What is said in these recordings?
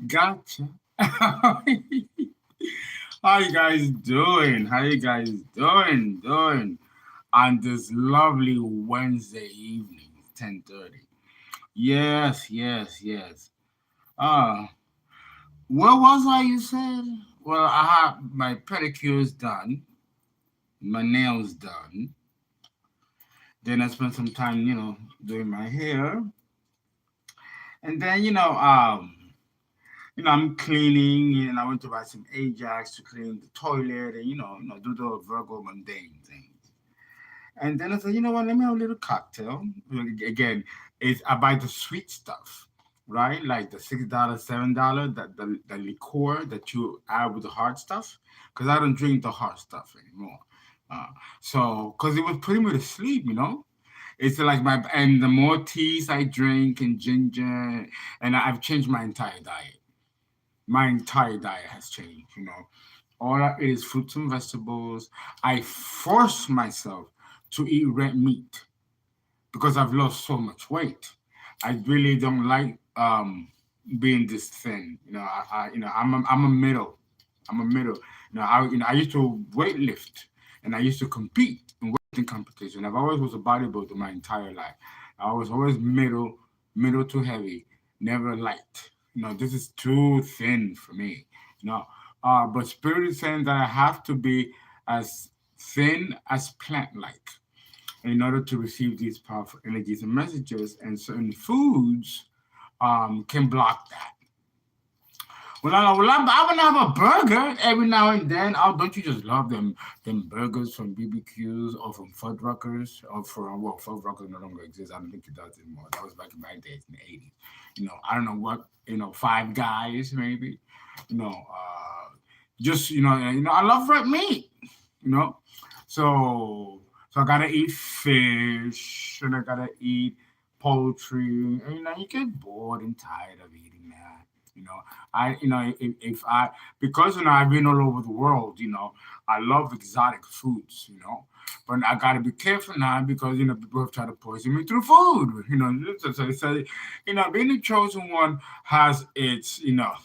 Gotcha. How you guys doing? How you guys doing on this lovely Wednesday evening, 10:30? Yes. Uh, where was I? You said? Well, I have my pedicures done, my nails done. Then I spent some time, doing my hair, and then I'm cleaning, and I went to buy some Ajax to clean the toilet, and do the Virgo mundane things. And then I said, you know what? Let me have a little cocktail. Again, it's I buy the sweet stuff, right? Like the $6, $7, the liqueur that you add with the hard stuff, because I don't drink the hard stuff anymore. Uh, so, because it was putting me to sleep. It's like and the more teas I drink and ginger, and I've changed my entire diet. My entire diet has changed. All I eat is fruits and vegetables. I force myself to eat red meat because I've lost so much weight. I really don't like being this thin. I'm a middle. I used to weight lift and I used to compete in weightlifting competition. I've always was a bodybuilder my entire life. I was always middle to heavy, never light. This is too thin for me. You know, but spirit is saying that I have to be as thin as plant-like in order to receive these powerful energies and messages, and certain foods can block that. I want to have a burger every now and then. Oh, don't you just love them burgers from BBQs or from Fuddruckers or from Fuddruckers no longer exists. I don't think it does anymore. That was back in my days in the 80s. I don't know what Five Guys maybe. You know, just I love red meat. You know, so I gotta eat fish and I gotta eat poultry. And, you get bored and tired of eating that. You know, if I because I've been all over the world. I love exotic foods. But I gotta be careful now because people have tried to poison me through food. Being the chosen one has its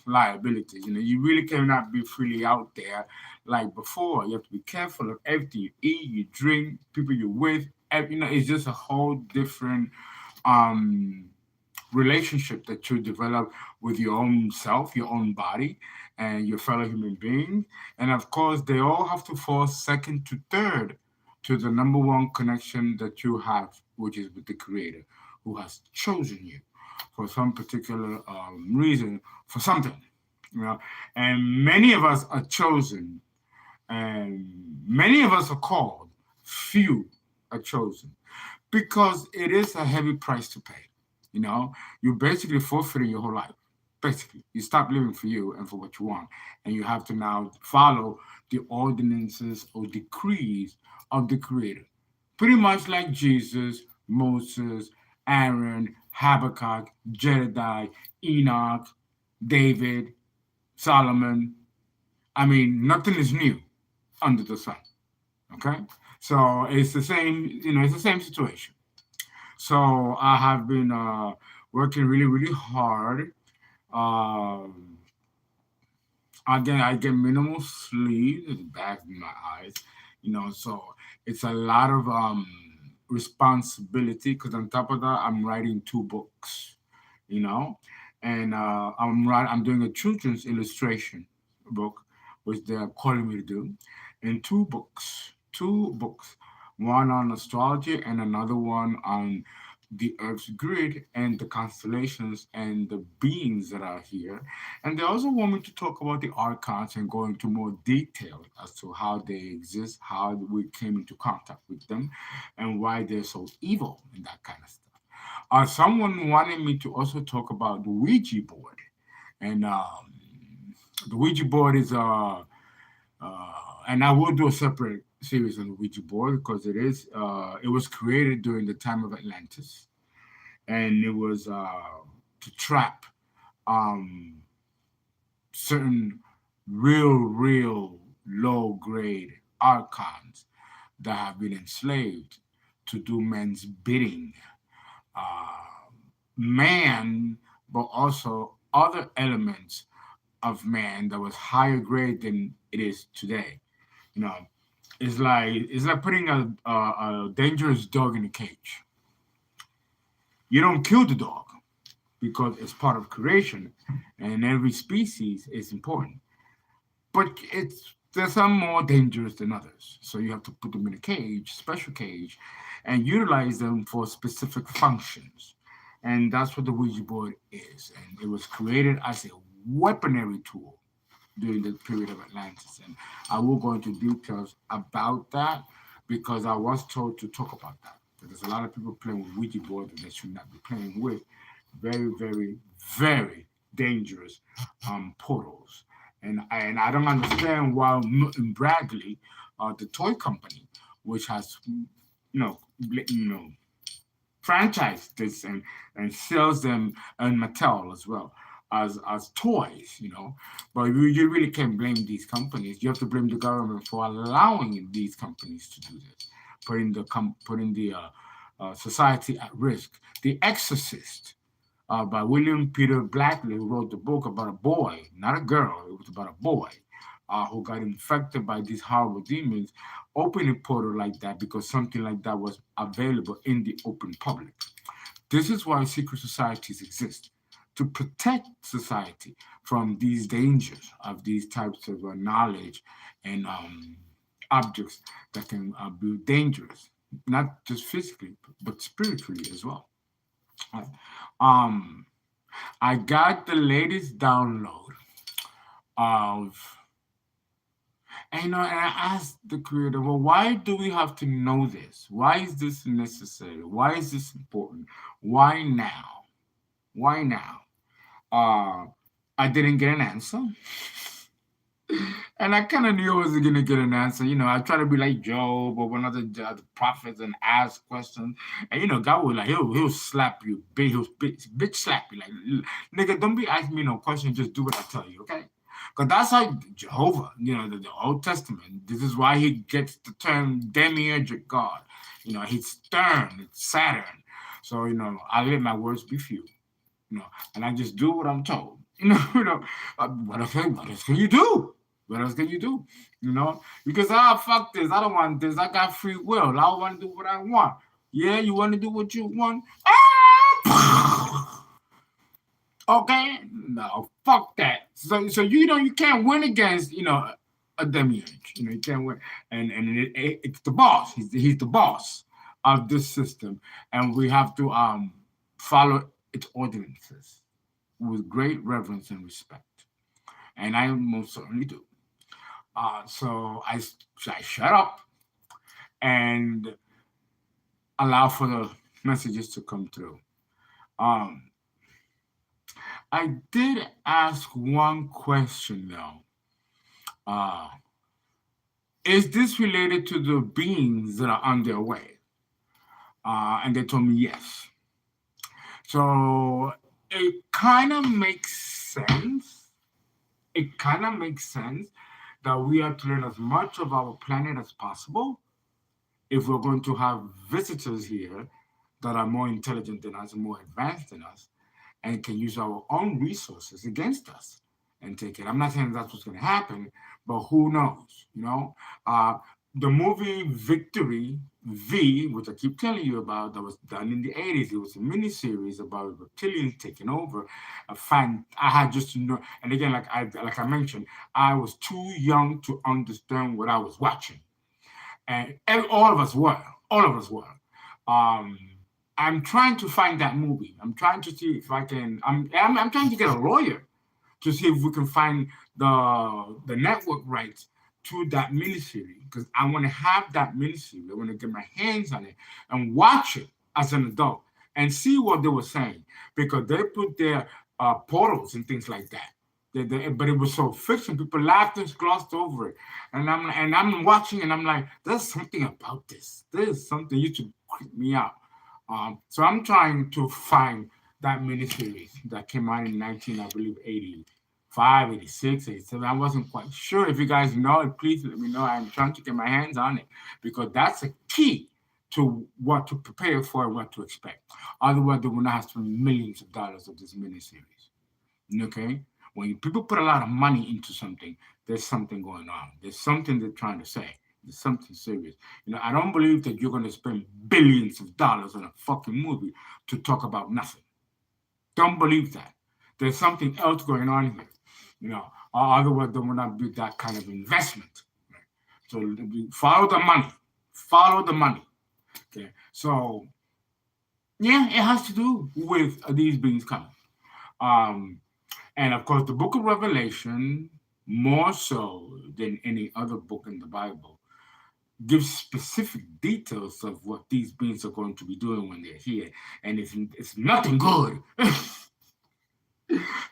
liabilities. You really cannot be freely out there like before. You have to be careful of everything you eat, you drink, people you're with. It's just a whole different um relationship that you develop with your own self, your own body, and your fellow human being. And of course, they all have to fall second to third to the number one connection that you have, which is with the Creator, who has chosen you for some particular reason, for something. And many of us are chosen, and many of us are called, few are chosen, because it is a heavy price to pay. You're basically forfeiting your whole life. Basically, you stop living for you and for what you want, and you have to now follow the ordinances or decrees of the Creator. Pretty much like Jesus, Moses, Aaron, Habakkuk, Jedediah, Enoch, David, Solomon. I mean, nothing is new under the sun. Okay, so it's the same. It's the same situation. So I have been working really, really hard. Um, Again, I get minimal sleep. It's bad in my eyes. So it's a lot of responsibility because on top of that, I'm writing two books. You know, and I'm doing a children's illustration book, which they're calling me to do, and two books, one on astrology and another one on the Earth's grid and the constellations and the beings that are here. And they also want me to talk about the archons and go into more detail as to how they exist, how we came into contact with them, and why they're so evil and that kind of stuff. Someone wanted me to also talk about the Ouija board, and the Ouija board is and I will do a separate series on the Ouija board because it was created during the time of Atlantis, and it was to trap um, certain real low grade archons that have been enslaved to do men's bidding. uh, Man, but also other elements of man that was higher grade than it is today. You know, it's like putting a dangerous dog in a cage. You don't kill the dog because it's part of creation, and every species is important. But it's there's some more dangerous than others. So you have to put them in a cage, special cage, and utilize them for specific functions. And that's what the Ouija board is. And it was created as a weaponry tool during the period of Atlantis. And I will go into details about that because I was told to talk about that. There's a lot of people playing with Ouija board that they should not be playing with. Very, very, very dangerous portals. And I don't understand why Milton Bradley, the toy company, which has franchised this and sells them and Mattel as well as toys, But you really can't blame these companies. You have to blame the government for allowing these companies to do this, putting the society at risk. The Exorcist by William Peter Blackley, who wrote the book about a boy, not a girl, it was about a boy who got infected by these horrible demons, opened a portal like that because something like that was available in the open public. This is why secret societies exist, to protect society from these dangers of these types of knowledge and objects that can be dangerous, not just physically, but spiritually as well. Uh, Um, I got the latest download of, and I asked the creator, well, why do we have to know this? Why is this necessary? Why is this important? Why now? Why now? Uh, I didn't get an answer. And I kind of knew I wasn't gonna get an answer. I try to be like Job or one of the prophets and ask questions. And God will he'll slap you, bitch slap you, like nigga. Don't be asking me no question. Just do what I tell you, okay? Because that's how Jehovah, the Old Testament. This is why he gets the term demiurgic God. He's stern. It's Saturn. So I let my words be few. And I just do what I'm told. What else can you do? What else can you do? Because fuck this. I don't want this. I got free will. I want to do what I want. Yeah, you want to do what you want? Okay, no, fuck that. So you can't win against a demiurge. You can't win, and it's the boss. He's the boss of this system, and we have to follow its ordinances with great reverence and respect, and I most certainly do. So I shut up and allow for the messages to come through. Um, I did ask one question though. Uh, is this related to the beings that are on their way? And they told me yes. So it kind of makes sense. It kind of makes sense that we have to learn as much of our planet as possible if we're going to have visitors here that are more intelligent than us and more advanced than us and can use our own resources against us and take it. I'm not saying that's what's going to happen, but who knows? The movie Victory V, which I keep telling you about, that was done in the 80s. It was a miniseries about reptilians taking over. I had just to know, and again, like I mentioned, I was too young to understand what I was watching, and all of us were. All of us were. Um, I'm trying to find that movie. I'm trying to see if I can. I'm trying to get a lawyer to see if we can find the network rights to that miniseries because I want to have that miniseries. I want to get my hands on it and watch it as an adult and see what they were saying because they put their portals and things like that. But it was so fiction. People laughed and glossed over it, and I'm watching and I'm like, there's something about this. There's something you should creep me out. So I'm trying to find that miniseries that came out in 19, I believe, 85, 86, 87. I wasn't quite sure. If you guys know it, please let me know. I'm trying to get my hands on it because that's a key to what to prepare for and what to expect. Otherwise, they will not have to spend millions of dollars of this miniseries. Okay? When people put a lot of money into something, there's something going on. There's something they're trying to say. There's something serious. I don't believe that you're going to spend billions of dollars on a fucking movie to talk about nothing. Don't believe that. There's something else going on here. Otherwise there will not be that kind of investment. Right? So follow the money. Follow the money. Okay. So yeah, it has to do with these beings coming. And of course, the book of Revelation, more so than any other book in the Bible, gives specific details of what these beings are going to be doing when they're here. And it's nothing good.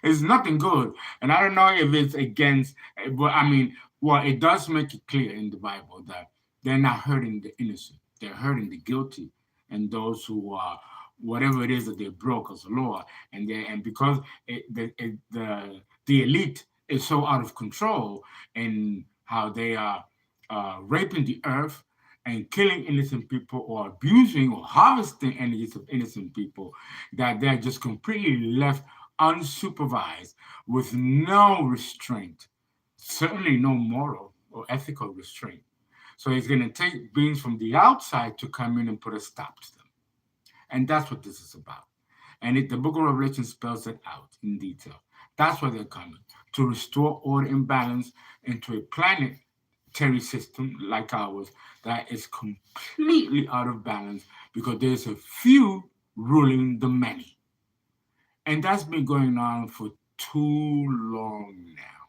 It's nothing good. And I don't know if it's against, but I mean, well, it does make it clear in the Bible that they're not hurting the innocent, they're hurting the guilty and those who are whatever it is that they broke as a law, and because the elite is so out of control in how they are raping the earth and killing innocent people or abusing or harvesting energies of innocent people, that they're just completely left unsupervised with no restraint, certainly no moral or ethical restraint. So it's going to take beings from the outside to come in and put a stop to them. And that's what this is about. And the book of Revelation spells it out in detail. That's why they're coming, to restore order and balance into a planetary system like ours that is completely out of balance because there's a few ruling the many. And that's been going on for too long now.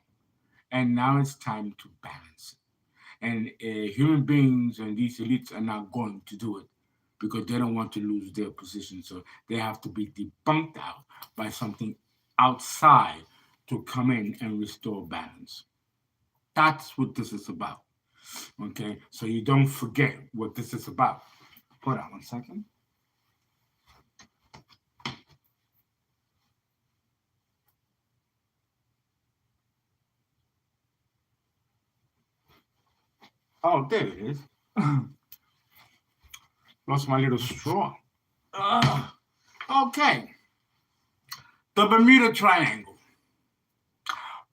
And now it's time to balance it. And human beings and these elites are not going to do it because they don't want to lose their position. So they have to be debunked out by something outside to come in and restore balance. That's what this is about. Okay, so you don't forget what this is about. Hold on 1 second. Oh, there it is. Lost my little straw. Okay. The Bermuda Triangle,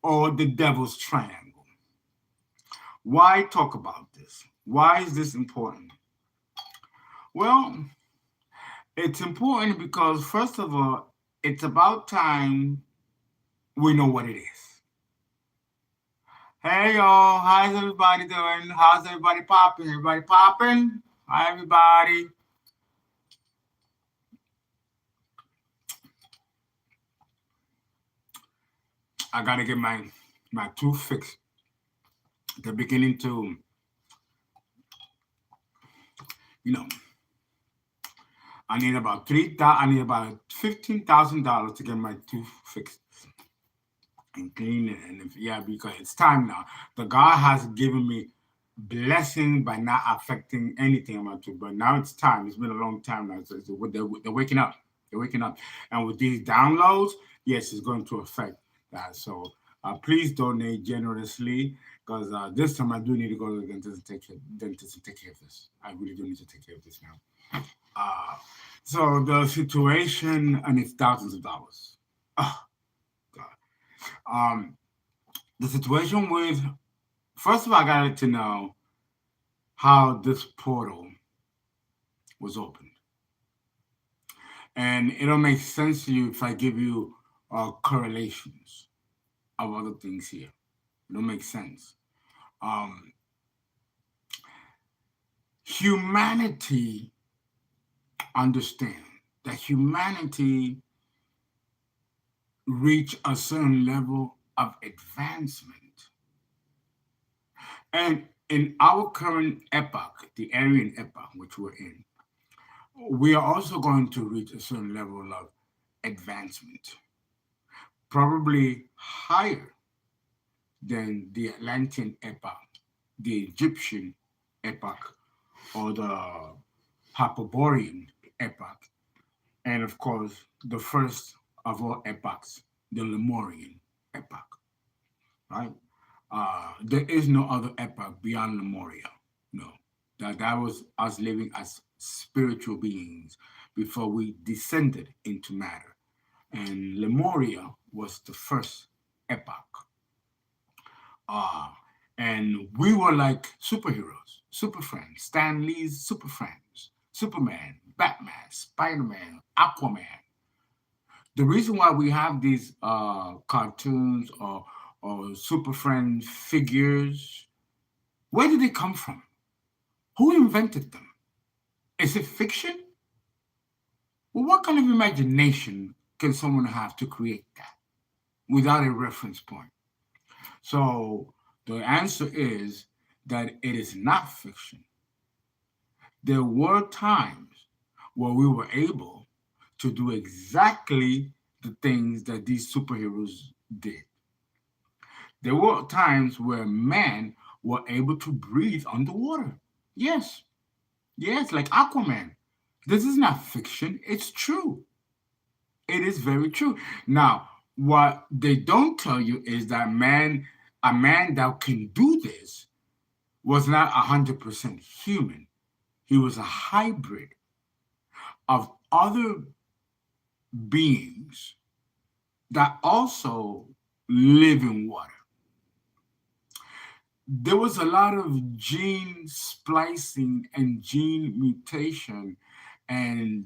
or the Devil's Triangle. Why talk about this? Why is this important? Well, it's important because, first of all, it's about time we know what it is. Hey, y'all. How's everybody doing? How's everybody popping? Everybody popping? Hi, everybody. I got to get my tooth fixed. They're beginning to, I need about $15,000 to get my tooth fixed and clean it. And because it's time now. The God has given me blessing by not affecting anything on my tooth, but now it's time. It's been a long time now. So they're waking up. They're waking up, and with these downloads, yes, it's going to affect that. So please donate generously because this time I do need to go to the dentist and take care of this. I really do need to take care of this now. So the situation, and it's thousands of dollars. Oh, God. The situation with, first of all, I got to know how this portal was opened. And it'll make sense to you if I give you correlations of other things here. It'll make sense. Humanity, understand that humanity reach a certain level of advancement. And in our current epoch, the Aryan epoch, which we're in, we are also going to reach a certain level of advancement, probably higher than the Atlantean epoch, the Egyptian epoch, or the Hyperborean epoch, and of course, the first of all epochs, the Lemurian epoch, right? There is no other epoch beyond Lemuria. No, that was us living as spiritual beings before we descended into matter. and Lemuria was the first epoch. Uh, and we were like superheroes, super friends, Stan Lee's super friends, Superman, Batman, Spider-Man, Aquaman. The reason why we have these cartoons or super friend figures, where did they come from? Who invented them? Is it fiction? Well, what kind of imagination can someone have to create that without a reference point? So the answer is that it is not fiction. There were times where we were able to do exactly the things that these superheroes did. There were times where men were able to breathe underwater. Yes, yes, like Aquaman. This is not fiction, it's true. It is very true. Now, what they don't tell you is that a man that can do this was not 100% human. He was a hybrid of other beings that also live in water. There was a lot of gene splicing and gene mutation and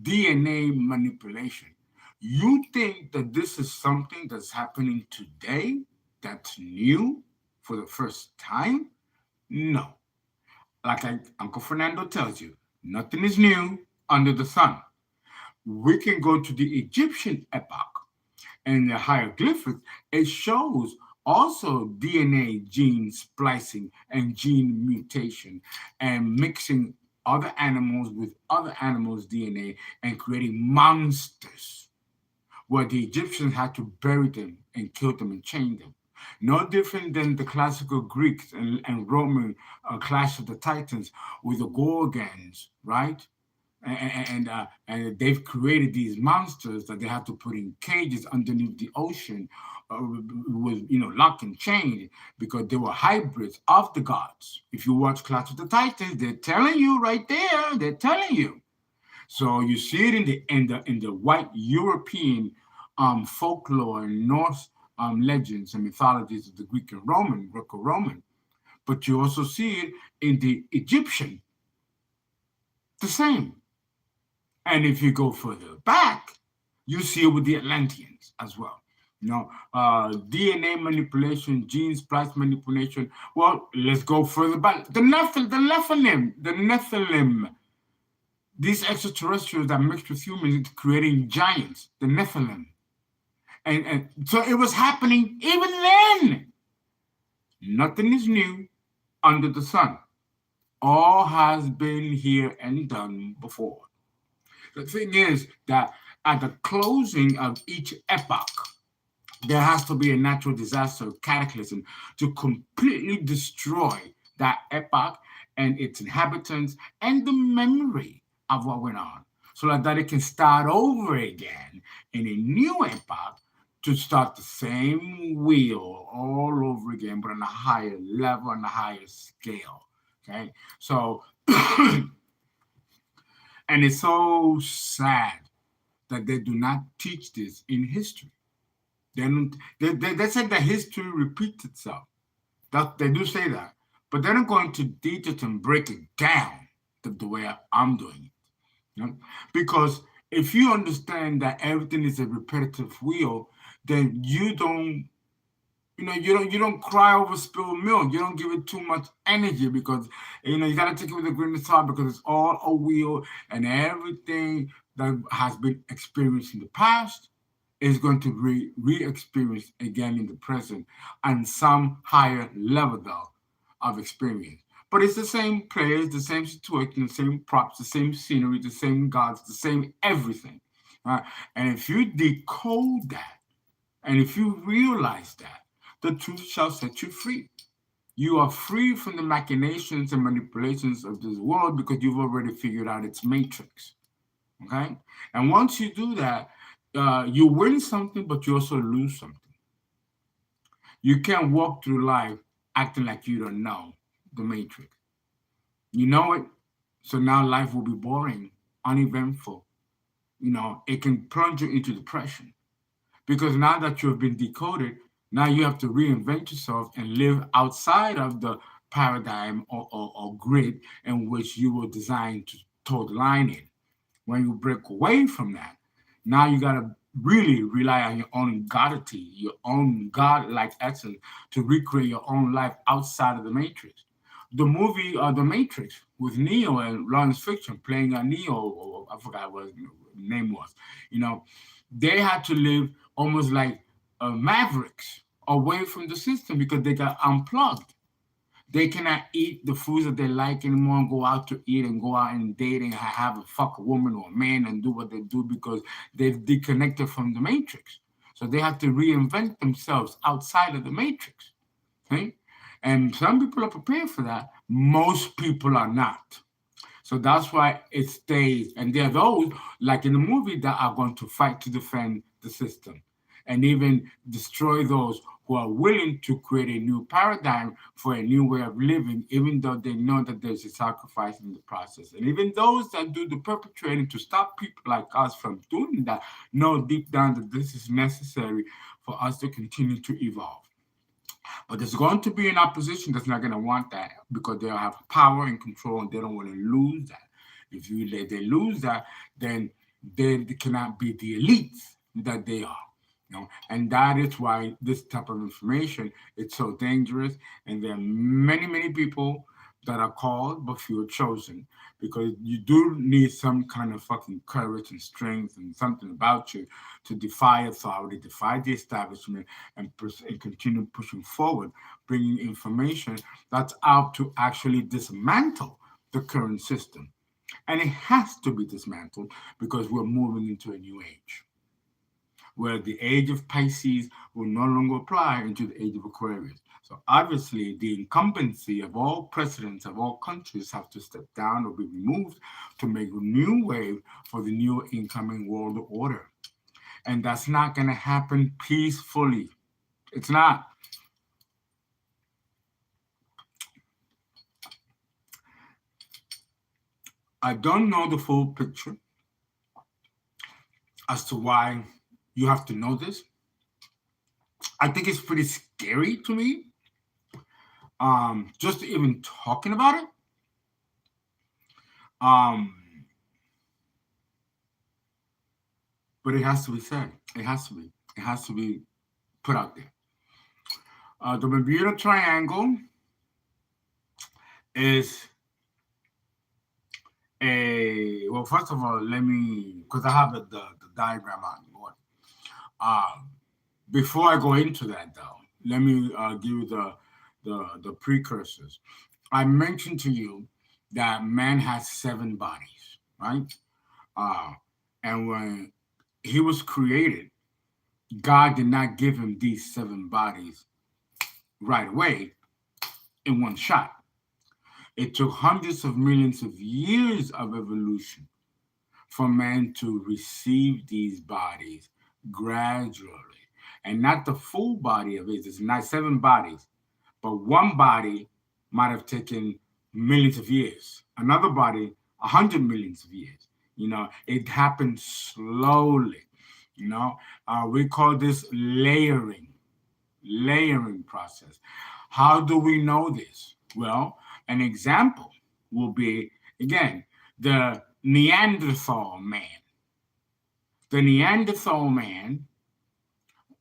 DNA manipulation. You think that this is something that's happening today, that's new for the first time? No. Uncle Fernando tells you, nothing is new under the sun. We can go to the Egyptian epoch and the hieroglyphics. It shows also DNA gene splicing and gene mutation and mixing other animals with other animals' DNA and creating monsters where the Egyptians had to bury them and kill them and chain them. No different than the classical Greeks and Roman Clash of the Titans with the Gorgons, right? And they've created these monsters that they have to put in cages underneath the ocean with lock and chain because they were hybrids of the gods. If you watch Clash of the Titans, they're telling you right there. They're telling you. So you see it in the white European folklore and Norse legends and mythologies of the Greek and Roman, Greco-Roman, but you also see it in the Egyptian. The same. And if you go further back, you see it with the Atlanteans as well. DNA manipulation, gene splice manipulation. Well, let's go further back. The Nephilim, these extraterrestrials that mixed with humans, creating giants, the Nephilim. And so it was happening even then. Nothing is new under the sun. All has been here and done before. The thing is that at the closing of each epoch, there has to be a natural disaster, cataclysm, to completely destroy that epoch and its inhabitants and the memory of what went on, so that it can start over again in a new epoch to start the same wheel all over again, but on a higher level, on a higher scale. Okay, so and it's so sad that they do not teach this in history. They said that history repeats itself. They do say that, but they're not going to teach it and break it down the way I'm doing it. Because if you understand that everything is a repetitive wheel, then you don't cry over spilled milk. You don't give it too much energy because you gotta take it with a grain of salt because it's all a wheel, and everything that has been experienced in the past is going to be re-experienced again in the present on some higher level though of experience. But it's the same players, the same situation, the same props, the same scenery, the same gods, the same everything. And if you decode that, and if you realize that, the truth shall set you free. You are free from the machinations and manipulations of this world because you've already figured out its matrix. Okay? And once you do that, you win something, but you also lose something. You can't walk through life acting like you don't know the matrix. You know it, so now life will be boring, uneventful, it can plunge you into depression. Because now that you have been decoded, now you have to reinvent yourself and live outside of the paradigm or grid in which you were designed to toe the line in. When you break away from that, now you got to really rely on your own godity, your own God-like essence to recreate your own life outside of the matrix. The movie The Matrix with Neo and Lawrence Fiction playing a Neo, or I forgot what his name was. They had to live almost like mavericks away from the system because they got unplugged. They cannot eat the foods that they like anymore and go out to eat and go out and date and have a fuck a woman or a man and do what they do because they've disconnected from the matrix. So they have to reinvent themselves outside of the matrix. Okay? And some people are prepared for that. Most people are not. So that's why it stays. And there are those, like in the movie, that are going to fight to defend the system and even destroy those who are willing to create a new paradigm for a new way of living, even though they know that there's a sacrifice in the process. And even those that do the perpetrating to stop people like us from doing that know deep down that this is necessary for us to continue to evolve. But there's going to be an opposition that's not going to want that because they have power and control and they don't want to lose that. If they lose that, then they cannot be the elites that they are. And that is why this type of information is so dangerous. And there are many, many people that are called, but few are chosen, because you do need some kind of fucking courage and strength and something about you to defy authority, defy the establishment, and continue pushing forward, bringing information that's out to actually dismantle the current system. And it has to be dismantled because we're moving into a new age where the age of Pisces will no longer apply into the age of Aquarius. So obviously, the incumbency of all presidents of all countries have to step down or be removed to make a new wave for the new incoming world order. And that's not going to happen peacefully. It's not. I don't know the full picture as to why you have to know this. I think it's pretty scary to me. Just even talking about it. But it has to be said. It has to be. It has to be put out there. The Bermuda Triangle is well, first of all, let me, because I have the diagram on board. Before I go into that, though, let me give you the precursors. I mentioned to you that man has 7 bodies, right? And when he was created, God did not give him these 7 bodies right away in one shot. It took hundreds of millions of years of evolution for man to receive these bodies gradually. And not the full body of it. It's not 7 bodies, but one body might have taken millions of years. Another body, 100 millions of years. It happened slowly. We call this layering process. How do we know this? Well, an example will be, again, the Neanderthal man. The Neanderthal man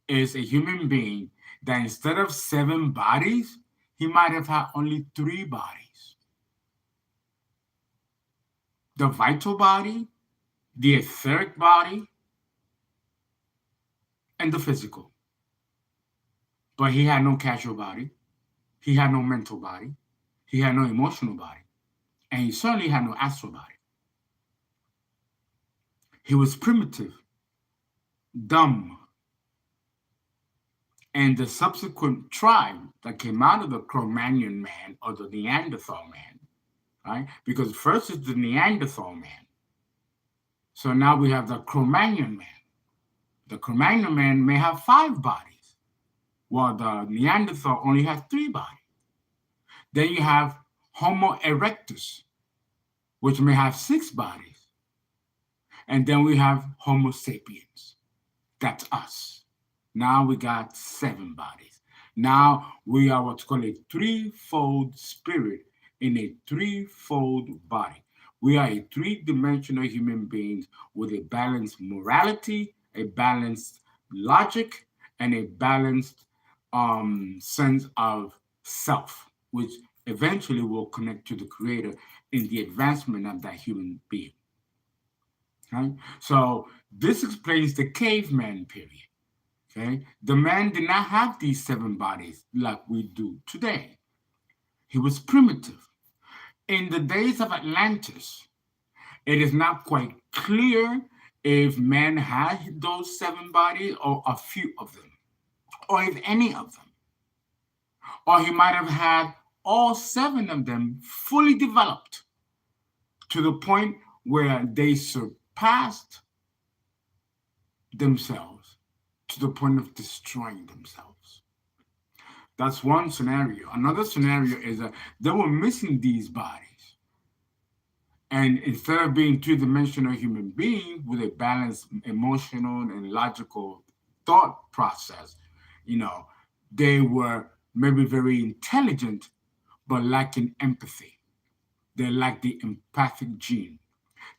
is a human being that instead of 7 bodies, he might have had only 3 bodies. The vital body, the etheric body, and the physical. But he had no casual body. He had no mental body. He had no emotional body. And he certainly had no astral body. He was primitive, dumb. And the subsequent tribe that came out of the Cro-Magnon man or the Neanderthal man, right? Because first is the Neanderthal man. So now we have the Cro-Magnon man. The Cro-Magnon man may have 5 bodies, while the Neanderthal only has 3 bodies. Then you have Homo erectus, which may have 6 bodies. And then we have Homo sapiens. That's us. Now we got 7 bodies. Now we are what's called a threefold spirit in a threefold body. We are a three-dimensional human beings with a balanced morality, a balanced logic, and a balanced sense of self, which eventually will connect to the creator in the advancement of that human being. Okay? So this explains the caveman period. Okay? The man did not have these 7 bodies like we do today. He was primitive. In the days of Atlantis, it is not quite clear if man had those 7 bodies or a few of them, or if any of them. Or he might have had all 7 of them fully developed to the point where they surpassed themselves to the point of destroying themselves. That's one scenario. Another scenario is that they were missing these bodies. And instead of being two-dimensional human beings with a balanced emotional and logical thought process, they were maybe very intelligent, but lacking empathy. They lacked the empathic gene.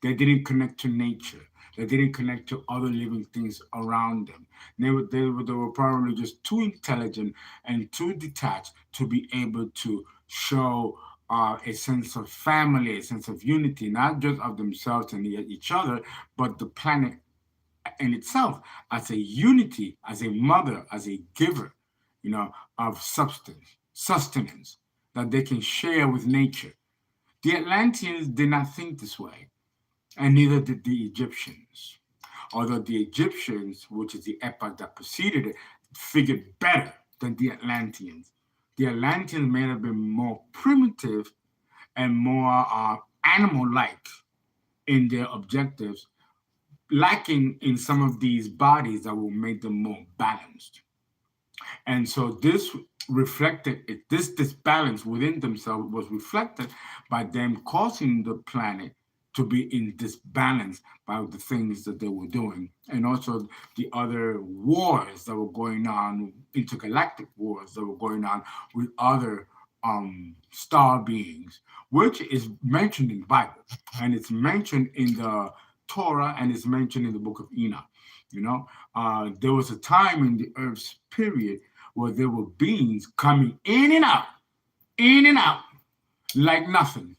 They didn't connect to nature. They didn't connect to other living things around them. They were probably just too intelligent and too detached to be able to show a sense of family, a sense of unity, not just of themselves and each other, but the planet in itself as a unity, as a mother, as a giver, of sustenance that they can share with nature. The Atlanteans did not think this way, and neither did the Egyptians. Although the Egyptians, which is the epoch that preceded it, figured better than the Atlanteans. The Atlanteans may have been more primitive and more animal-like in their objectives, lacking in some of these bodies that will make them more balanced. And so this disbalance within themselves was reflected by them causing the planet to be in disbalance by the things that they were doing. And also the other wars that were going on, intergalactic wars that were going on with other star beings, which is mentioned in the Bible. And it's mentioned in the Torah, and it's mentioned in the book of Enoch. There was a time in the Earth's period where there were beings coming in and out, like nothing.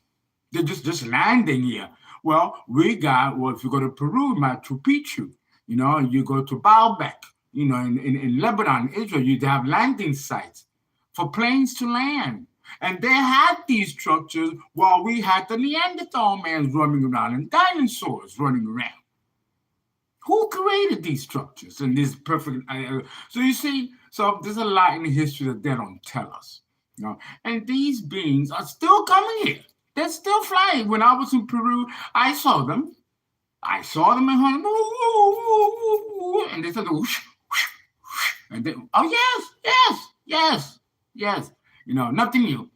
They're just landing here. Well, if you go to Peru, Machu Picchu, you go to Baalbek, in Lebanon, Israel, you'd have landing sites for planes to land. And they had these structures while we had the Neanderthal man running around and dinosaurs running around. Who created these structures and this perfect? So you see, there's a lot in history that they don't tell us. And these beings are still coming here. They're still flying. When I was in Peru, I saw them. I saw them in Honolulu, and they said, whoosh, whoosh, whoosh. And they, oh yes. Nothing new.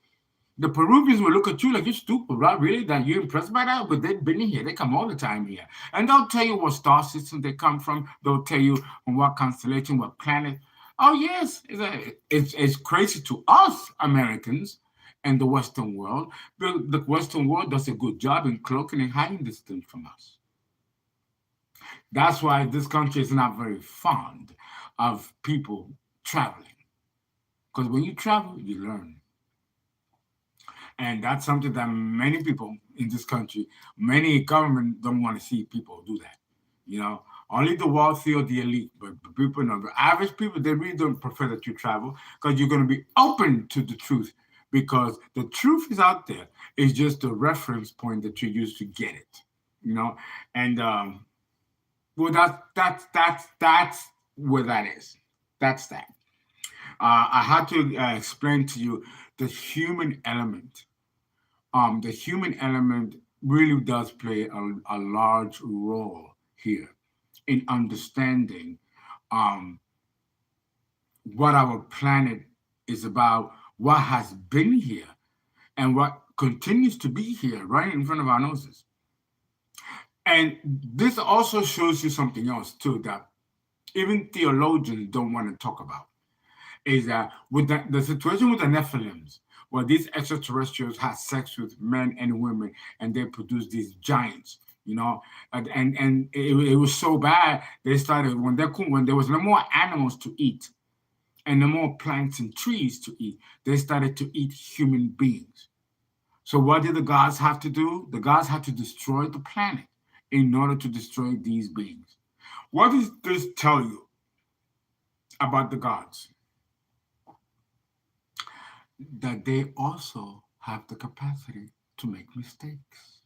The Peruvians will look at you like you're stupid, right? Really? That you're impressed by that? But they've been here. They come all the time here. And they'll tell you what star system they come from. They'll tell you from what constellation, what planet. Oh, yes. It's crazy to us Americans and the Western world. The Western world does a good job in cloaking and hiding this thing from us. That's why this country is not very fond of people traveling. Because when you travel, you learn. And that's something that many people in this country, many government don't want to see people do that. Only the wealthy or the elite, but people, the average people, they really don't prefer that you travel because you're going to be open to the truth, because the truth is out there. It's just the reference point that you use to get it. And well, that's where that is. That's that. I had to explain to you the human element. The human element really does play a large role here in understanding what our planet is about, what has been here, and what continues to be here right in front of our noses. And this also shows you something else too that even theologians don't want to talk about. Is that with the situation with the Nephilims, where these extraterrestrials had sex with men and women, and they produced these giants, and it was so bad they started when there was no more animals to eat and no more plants and trees to eat, they started to eat human beings. So what did the gods have to do? The gods had to destroy the planet in order to destroy these beings. What does this tell you about the gods? That they also have the capacity to make mistakes.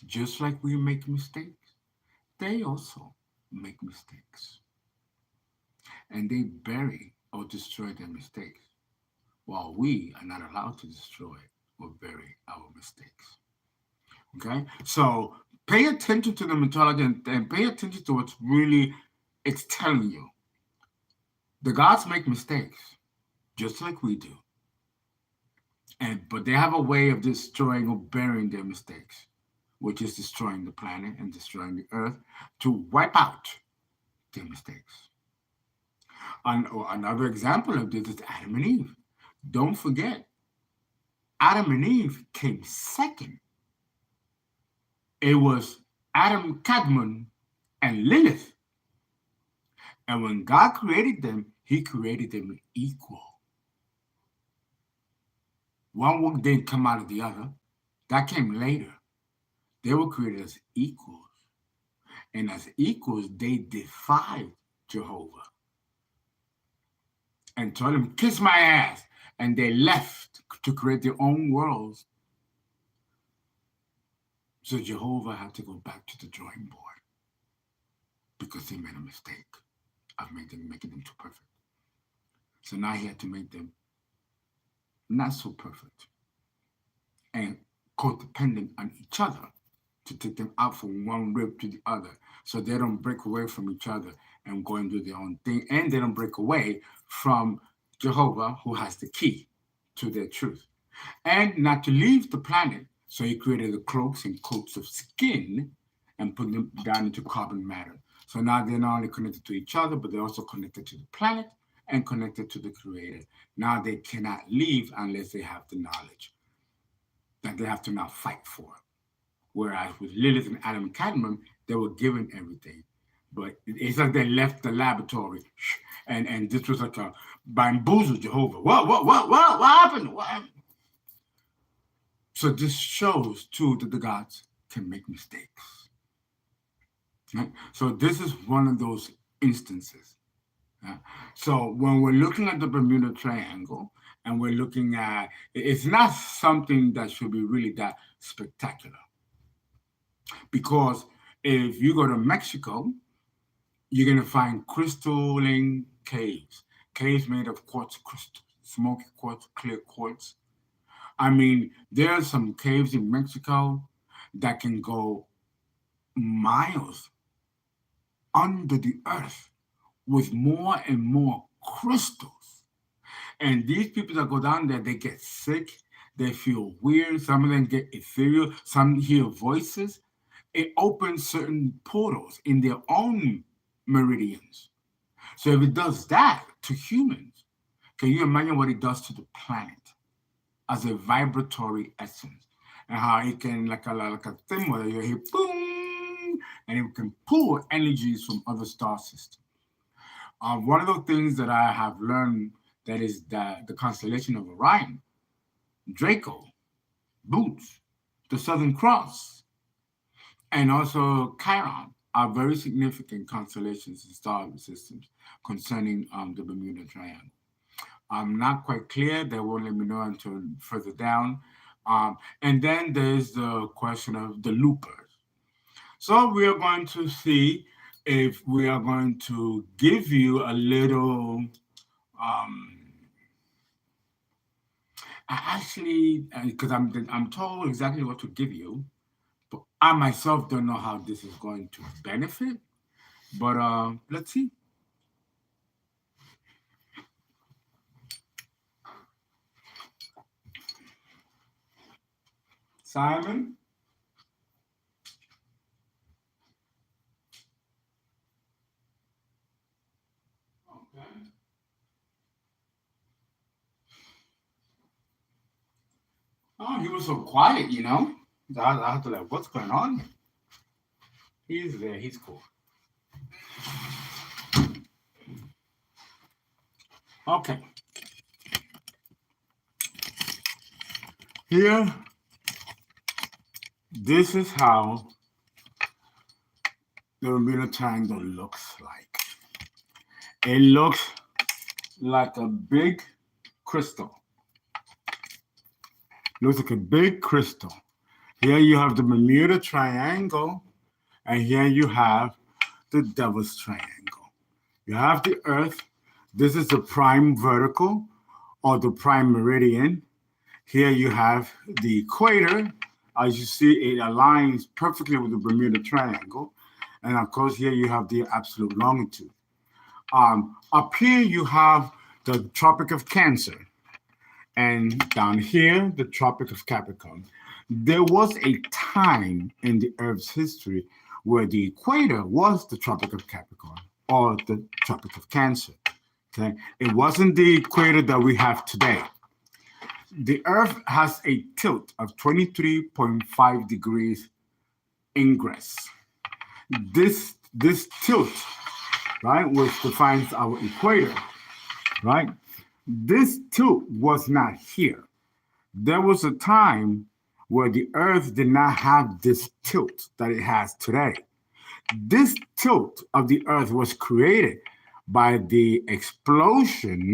Just like we make mistakes, they also make mistakes. And they bury or destroy their mistakes, while we are not allowed to destroy or bury our mistakes. Okay? So pay attention to the mythology and pay attention to what's really it's telling you. The gods make mistakes, just like we do. But they have a way of destroying or burying their mistakes, which is destroying the planet and destroying the earth to wipe out their mistakes. Another example of this is Adam and Eve. Don't forget, Adam and Eve came second. It was Adam, Cadmon, and Lilith. And when God created them, he created them equal. One didn't come out of the other. That came later. They were created as equals. And as equals, they defied Jehovah and told him, kiss my ass. And they left to create their own worlds. So Jehovah had to go back to the drawing board because he made a mistake of making them too perfect. So now he had to make them not so perfect and codependent on each other to take them out from one rib to the other so they don't break away from each other and go and do their own thing, and they don't break away from Jehovah, who has the key to their truth. And not to leave the planet, so he created the cloaks and coats of skin and put them down into carbon matter. So now they're not only connected to each other, but they're also connected to the planet and connected to the Creator. Now they cannot leave unless they have the knowledge that they have to now fight for. Whereas with Lilith and Adam and Cadmon, they were given everything. But it's like they left the laboratory, and this was like a bamboozle Jehovah. What happened? What happened? So this shows too that the gods can make mistakes. Right? So this is one of those instances. So when we're looking at the Bermuda Triangle and we're looking at, it's not something that should be really that spectacular. Because if you go to Mexico, you're going to find crystalline caves made of quartz crystal, smoky quartz, clear quartz. I mean, there are some caves in Mexico that can go miles under the earth with more and more crystals. And these people that go down there, they get sick, they feel weird, some of them get ethereal, some hear voices. It opens certain portals in their own meridians. So if it does that to humans, can you imagine what it does to the planet as a vibratory essence? And how it can, like a thimble, you hear boom, and it can pull energies from other star systems. One of the things that I have learned that is the constellation of Orion, Draco, Boots, the Southern Cross, and also Chiron are very significant constellations and star systems concerning the Bermuda Triangle. I'm not quite clear. They won't let me know until further down. And then there's the question of the loopers. So we are going to see if we are going to give you a little. Because I'm told exactly what to give you, but I myself don't know how this is going to benefit. But let's see. Simon? he was so quiet, you know. I had to like, what's going on? He's there. He's cool. Okay. Here, this is how the Bermuda Triangle looks like. It looks like a big crystal. Looks like a big crystal. Here you have the Bermuda Triangle, and here you have the Devil's Triangle. You have the Earth. This is the prime vertical or the prime meridian. Here you have the equator. As you see, it aligns perfectly with the Bermuda Triangle. And of course, here you have the absolute longitude. Up here, you have the Tropic of Cancer. And down here, the Tropic of Capricorn. There was a time in the Earth's history where the equator was the Tropic of Capricorn or the Tropic of Cancer. Okay, it wasn't the equator that we have today. The Earth has a tilt of 23.5 degrees ingress. This tilt, right, which defines our equator, right? This tilt was not here. There was a time where the Earth did not have this tilt that it has today. This tilt of the Earth was created by the implosion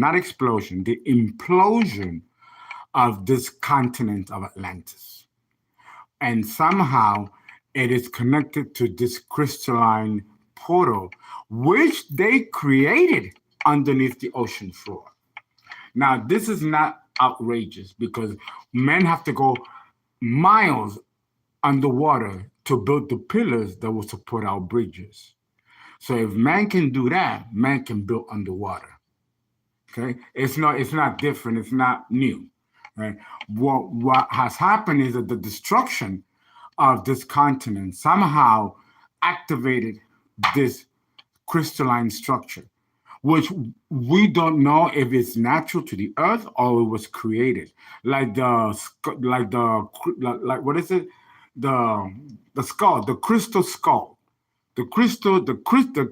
of this continent of Atlantis. And somehow it is connected to this crystalline portal, which they created underneath the ocean floor. Now, this is not outrageous because men have to go miles underwater to build the pillars that will support our bridges. So if man can do that, man can build underwater. Okay, it's not different. It's not new. Right? What has happened is that the destruction of this continent somehow activated this crystalline structure, which we don't know if it's natural to the Earth or it was created. Like what is it? The skull, the crystal skull. The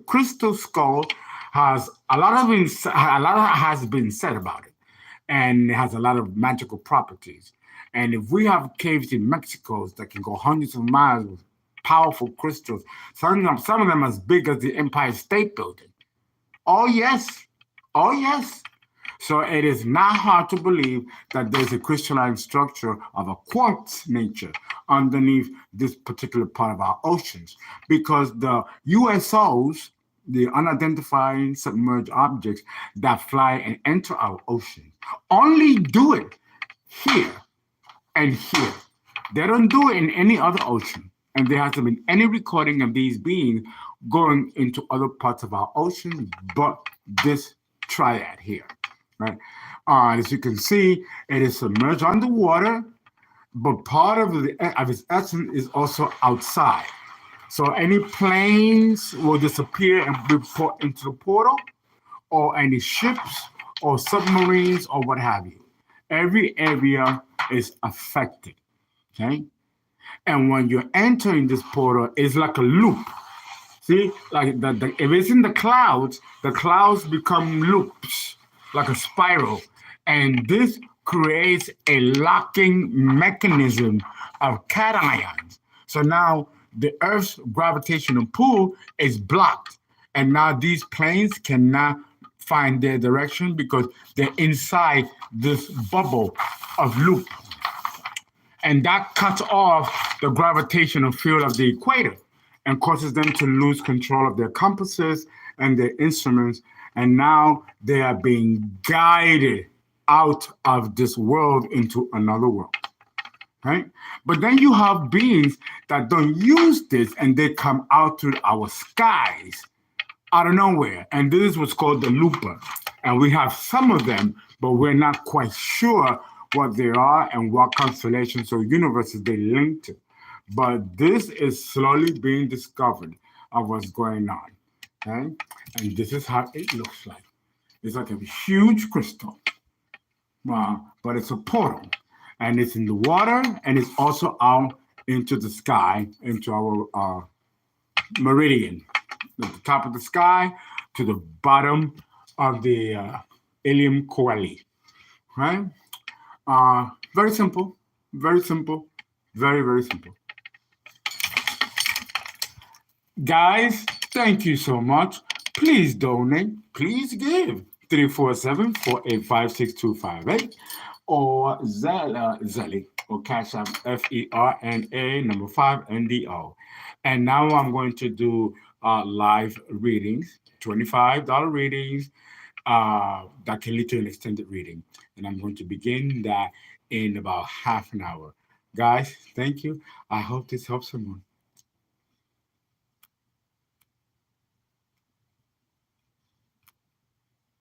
crystal skull has a lot has been said about it, and it has a lot of magical properties. And if we have caves in Mexico that can go hundreds of miles with powerful crystals, some of them as big as the Empire State Building. Oh yes, oh yes. So it is not hard to believe that there's a crystalline structure of a quartz nature underneath this particular part of our oceans, because the USOs, the unidentified submerged objects that fly and enter our oceans, only do it here and here. They don't do it in any other ocean. And there hasn't been any recording of these beings going into other parts of our ocean but this triad here. Right? As you can see, it is submerged underwater, but part of its essence is also outside. So any planes will disappear and be put into the portal, or any ships or submarines or what have you. Every area is affected. Okay? And when you're entering this portal, it's like a loop. See, like if it's in the clouds become loops, like a spiral. And this creates a locking mechanism of cations. So now the Earth's gravitational pull is blocked. And now these planes cannot find their direction because they're inside this bubble of loop. And that cuts off the gravitational field of the equator and causes them to lose control of their compasses and their instruments. And now they are being guided out of this world into another world, right? But then you have beings that don't use this and they come out to our skies out of nowhere. And this is what's called the looper. And we have some of them, but we're not quite sure what they are and what constellations or universes they link to. But this is slowly being discovered of what's going on. Okay? And this is how it looks like. It's like a huge crystal, but it's a portal. and it's in the water, and it's also out into the sky, into our meridian, the top of the sky to the bottom of the ilium coeli. Right? Very simple, very simple, very, very simple. Guys, thank you so much. Please donate, please give. 347-485-6258 or ZELLE or Cash App FERNA number 5NDO. And now I'm going to do live readings, $25 readings that can lead to an extended reading. And I'm going to begin that in about half an hour. Guys, thank you. I hope this helps someone.